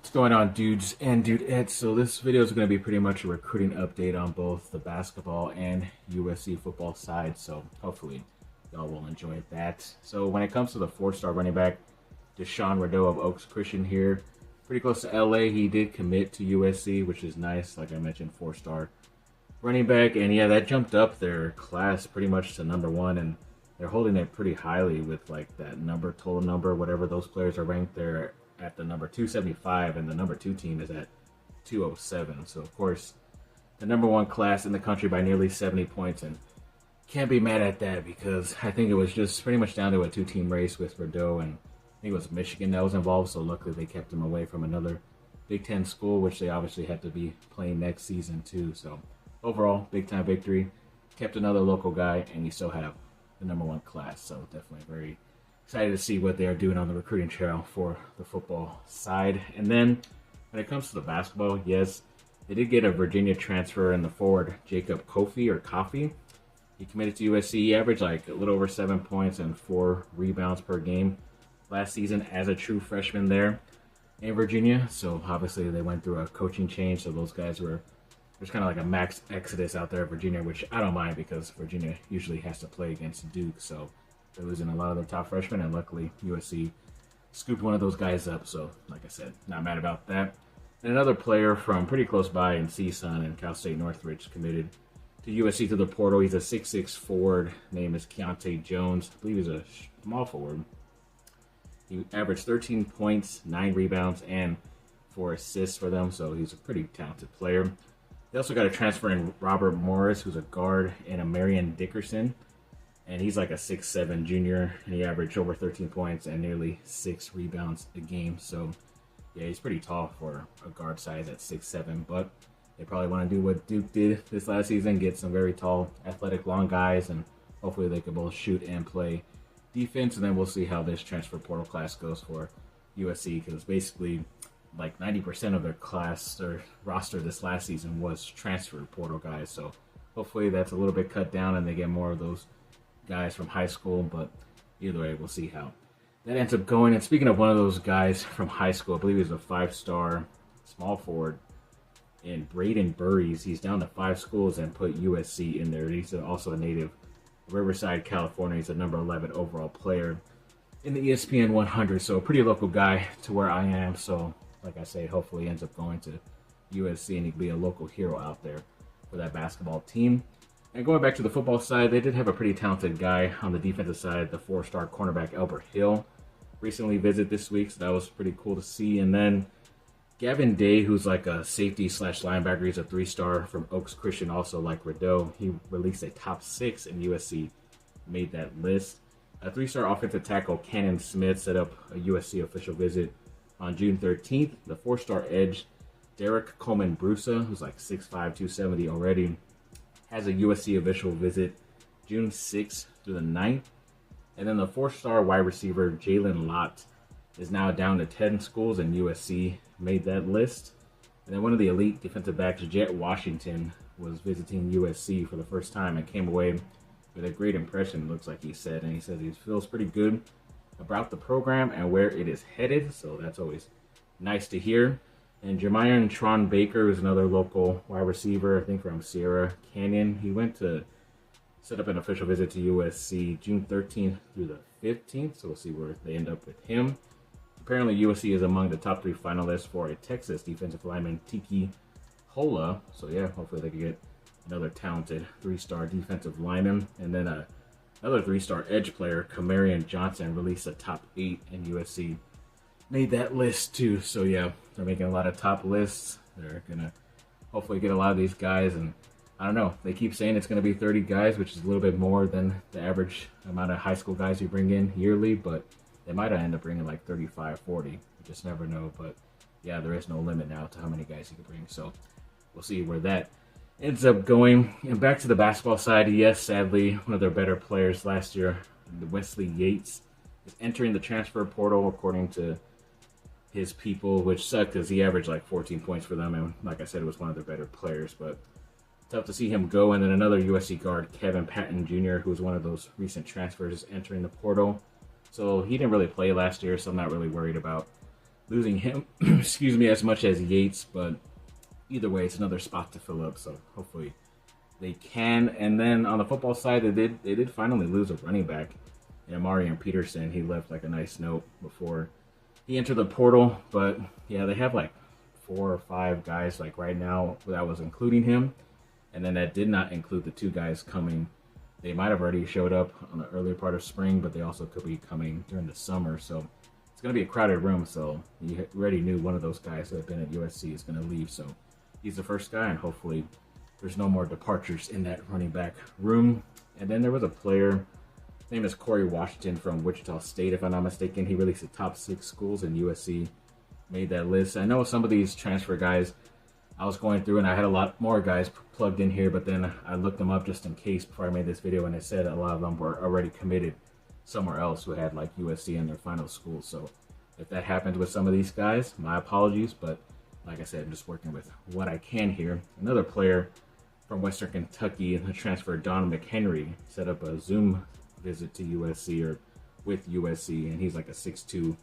What's going on, dudes and dudettes? So this video is going to be pretty much a recruiting update on both the basketball and USC football side. So hopefully y'all will enjoy that. So when it comes to the four-star running back, Deshonne Redeaux of Oaks Christian here, pretty close to LA. He did commit to USC, which is nice. Like I mentioned, four-star running back. And yeah, that jumped up their class pretty much to number one. And they're holding it pretty highly with like that total number, whatever those players are ranked there at the number 275, and the number 2 team is at 207. So of course, the number one class in the country by nearly 70 points, and can't be mad at that because I think it was just pretty much down to a two-team race with Redeaux, and I think it was Michigan that was involved. So luckily they kept him away from another Big Ten school, which they obviously have to be playing next season too. So overall, big time victory. Kept another local guy, and you still have the number one class. So definitely very excited to see what they are doing on the recruiting trail for the football side. And then when it comes to the basketball, yes, they did get a Virginia transfer in the forward, Jacob Coffey. He committed to USC. He averaged like a little over 7 points and 4 rebounds per game last season as a true freshman there in Virginia. So obviously they went through a coaching change. So those guys were, there's kind of like a max exodus out there at Virginia, which I don't mind because Virginia usually has to play against Duke. So they're losing a lot of their top freshmen, and luckily USC scooped one of those guys up. So, like I said, not mad about that. And another player from pretty close by in CSUN and Cal State Northridge committed to USC through the portal. He's a 6'6" forward. Name is Keontae Jones. I believe he's a small forward. He averaged 13 points, 9 rebounds, and 4 assists for them. So he's a pretty talented player. They also got a transfer in Robert Morris, who's a guard, and a Marion Dickerson. And he's like a 6'7" junior, and he averaged over 13 points and nearly 6 rebounds a game. So, yeah, he's pretty tall for a guard size at 6'7", but they probably want to do what Duke did this last season, get some very tall, athletic, long guys, and hopefully they can both shoot and play defense. And then we'll see how this transfer portal class goes for USC, because basically like 90% of their class or roster this last season was transfer portal guys. So hopefully that's a little bit cut down and they get more of those guys from high school, but either way, we'll see how that ends up going. And speaking of one of those guys from high school, I believe he's a 5-star small forward in Braden Burries. He's down to 5 schools and put USC in there. He's also a native of Riverside, California. He's a number 11 overall player in the ESPN 100, so a pretty local guy to where I am. So like I say, hopefully he ends up going to USC and he can be a local hero out there for that basketball team. And going back to the football side, they did have a pretty talented guy on the defensive side, the 4-star cornerback Albert Hill, recently visited this week, so that was pretty cool to see. And then Gavin Day, who's like a safety/linebacker, he's a 3-star from Oaks Christian, also like Redeaux. He released a top 6, and USC made that list. A 3-star offensive tackle, Cannon Smith, set up a USC official visit on June 13th. The 4-star edge, Derek Coleman-Brusa, who's like 6'5", 270 already, has a USC official visit June 6th through the 9th. And then the 4-star wide receiver, Jalen Lott, is now down to 10 schools, and USC made that list. And then one of the elite defensive backs, Jet Washington, was visiting USC for the first time and came away with a great impression, it looks like he said. And he says he feels pretty good about the program and where it is headed, so that's always nice to hear. And Jermion Tron Baker is another local wide receiver, I think from Sierra Canyon. He went to set up an official visit to USC June 13th through the 15th, so we'll see where they end up with him. Apparently USC is among the top 3 finalists for a Texas defensive lineman, Tiki Hola. So yeah, hopefully they can get another talented 3-star defensive lineman. And then another 3-star edge player, Kamarian Johnson, released a top 8, and USC made that list too. So yeah, they're making a lot of top lists. They're gonna hopefully get a lot of these guys, and I don't know, they keep saying it's gonna be 30 guys, which is a little bit more than the average amount of high school guys you bring in yearly, but they might end up bringing like 35, 40. You just never know. But yeah, there is no limit now to how many guys you can bring. So we'll see where that ends up going. And back to the basketball side, yes, sadly, one of their better players last year, Wesley Yates, is entering the transfer portal according to his people, which sucked because he averaged like 14 points for them, and like I said, it was one of their better players, but tough to see him go. And then another USC guard, Kevin Patton Jr., who was one of those recent transfers, entering the portal. So he didn't really play last year, so I'm not really worried about losing him, excuse me, as much as Yates, but either way, it's another spot to fill up. So hopefully they can. And then on the football side, they did finally lose a running back, Marion Peterson. He left like a nice note before he entered the portal. But yeah, they have like 4 or 5 guys like right now that was including him, and then that did not include the 2 guys coming. They might have already showed up on the earlier part of spring, but they also could be coming during the summer. So it's going to be a crowded room. So you already knew one of those guys that have been at USC is going to leave. So he's the first guy, and hopefully there's no more departures in that running back room. And then there was a player, his name is Corey Washington from Wichita State, if I'm not mistaken. He released the top 6 schools, and USC made that list. I know some of these transfer guys, I was going through and I had a lot more guys plugged in here, but then I looked them up just in case before I made this video, and it said a lot of them were already committed somewhere else who had like USC in their final school. So if that happens with some of these guys, my apologies, but like I said, I'm just working with what I can here. Another player from Western Kentucky, the transfer Don McHenry, set up a Zoom visit to USC or with USC, and he's like a 6'2"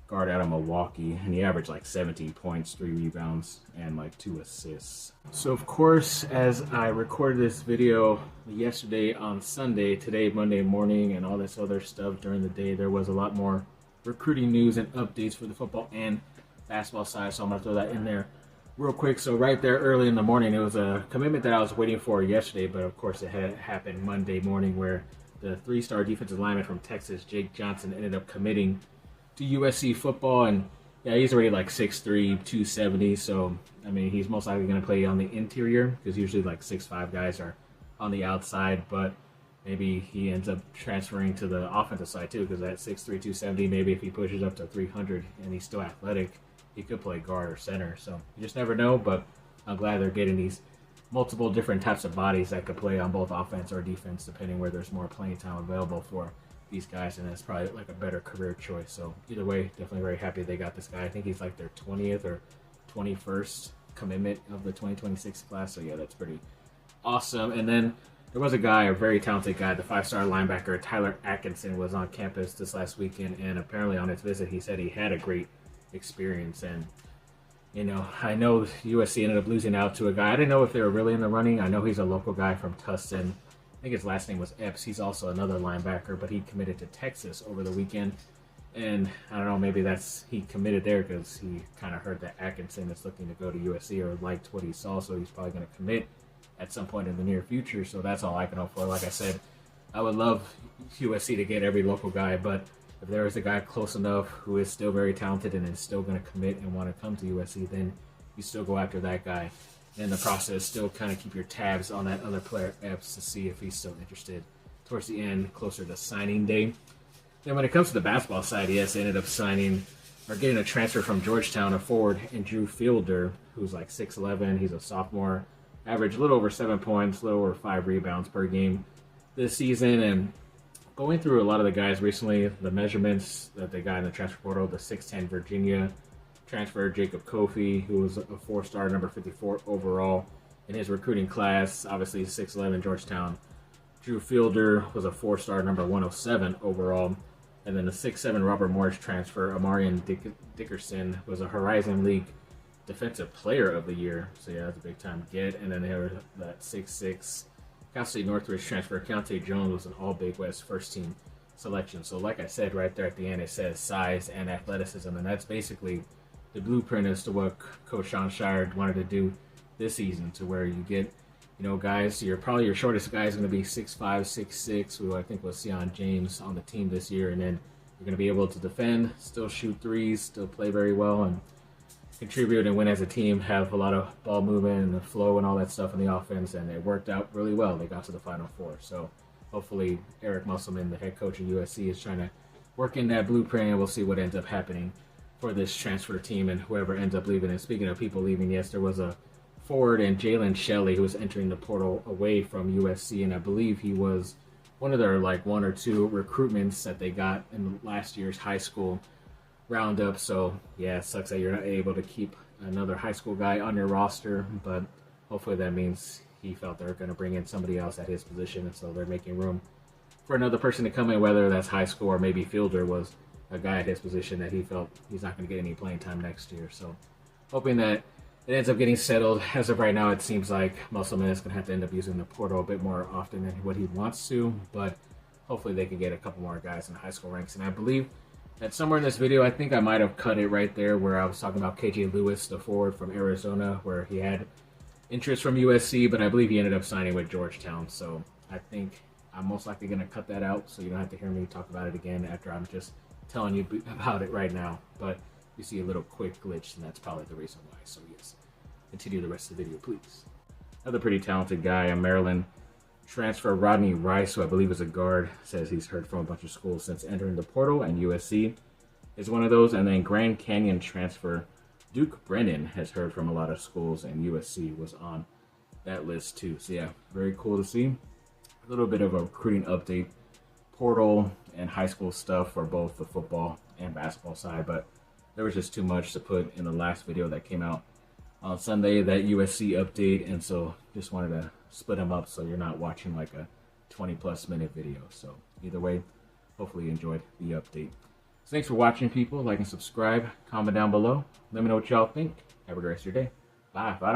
guard out of Milwaukee, and he averaged like 17 points, 3 rebounds, and like 2 assists. So of course, as I recorded this video yesterday on Sunday, today Monday morning, and all this other stuff during the day, there was a lot more recruiting news and updates for the football and basketball side, so I'm gonna throw that in there real quick. So right there early in the morning, it was a commitment that I was waiting for yesterday, but of course it had happened Monday morning, where the 3-star defensive lineman from Texas, Jake Johnson, ended up committing to USC football. And yeah, he's already like 6'3", 270, so I mean, he's most likely going to play on the interior, because usually like 6'5" guys are on the outside, but maybe he ends up transferring to the offensive side too, because at 6'3", 270, maybe if he pushes up to 300 and he's still athletic, he could play guard or center. So you just never know, but I'm glad they're getting these multiple different types of bodies that could play on both offense or defense, depending where there's more playing time available for these guys, and it's probably like a better career choice. So either way, definitely very happy they got this guy. I think he's like their 20th or 21st commitment of the 2026 class. So yeah, that's pretty awesome. And then there was a guy, a very talented guy, the 5-star linebacker Tyler Atkinson, was on campus this last weekend, and apparently on his visit he said he had a great experience. And you know, I know USC ended up losing out to a guy. I didn't know if they were really in the running. I know he's a local guy from Tustin. I think his last name was Epps. He's also another linebacker, but he committed to Texas over the weekend. And I don't know, maybe he committed there because he kind of heard that Atkinson is looking to go to USC, or liked what he saw, so he's probably going to commit at some point in the near future. So that's all I can hope for. Like I said, I would love USC to get every local guy, but if there is a guy close enough who is still very talented and is still going to commit and want to come to USC, then you still go after that guy. In the process, still kind of keep your tabs on that other player, Epps, to see if he's still interested towards the end, closer to signing day. Then when it comes to the basketball side, yes, they ended up signing or getting a transfer from Georgetown, a forward, and Drew Fielder, who's like 6'11". He's a sophomore, averaged a little over 7 points, a little over 5 rebounds per game this season. And going through a lot of the guys recently, the measurements that they got in the transfer portal, the 6'10" Virginia transfer, Jacob Kofi, who was a 4-star, number 54 overall in his recruiting class, obviously 6'11", Georgetown. Drew Fielder was a 4-star, number 107 overall. And then the 6'7" Robert Morris transfer, Amarian Dickerson, was a Horizon League Defensive Player of the Year. So yeah, that's a big time get. And then they have that 6'6" Cal State Northridge transfer, Keontae Jones, was an all Big West first team selection. So like I said right there at the end, it says size and athleticism, and that's basically the blueprint as to what Coach Sean Shire wanted to do this season, to where you get, you know, guys, your shortest guy is going to be 6'5", 6'6", who I think was Sion James on the team this year, and then you're going to be able to defend, still shoot threes, still play very well, and contribute and win as a team, have a lot of ball movement and the flow and all that stuff in the offense, and it worked out really well. They got to the Final Four. So hopefully Eric Musselman, the head coach of USC, is trying to work in that blueprint, and we'll see what ends up happening for this transfer team and whoever ends up leaving. And speaking of people leaving, yes, there was a forward and Jalen Shelley who was entering the portal away from USC, and I believe he was one of their like 1 or 2 recruitments that they got in last year's high school roundup. So yeah, it sucks that you're not able to keep another high school guy on your roster, but hopefully that means he felt they're going to bring in somebody else at his position, and so they're making room for another person to come in, whether that's high school or maybe Fielder was a guy at his position that he felt he's not going to get any playing time next year. So hoping that it ends up getting settled. As of right now, it seems like Musselman is going to have to end up using the portal a bit more often than what he wants to, but hopefully they can get a couple more guys in the high school ranks. And I believe that somewhere in this video, I think I might have cut it right there where I was talking about KJ Lewis, the forward from Arizona, where he had interest from USC, but I believe he ended up signing with Georgetown. So I think I'm most likely going to cut that out so you don't have to hear me talk about it again after I'm just telling you about it right now. But you see a little quick glitch, and that's probably the reason why. So yes, continue the rest of the video, please. Another pretty talented guy, a Maryland transfer, Rodney Rice, who I believe is a guard, says he's heard from a bunch of schools since entering the portal, and USC is one of those. And then Grand Canyon transfer Duke Brennan has heard from a lot of schools, and USC was on that list too. So yeah, very cool to see. A little bit of a recruiting update, portal and high school stuff for both the football and basketball side, but there was just too much to put in the last video that came out on Sunday, that USC update, and so just wanted to split them up so you're not watching like a 20+ minute video. So either way, hopefully you enjoyed the update. So thanks for watching, people. Like and subscribe, comment down below. Let me know what y'all think. Have a great rest of your day. Bye. Bye.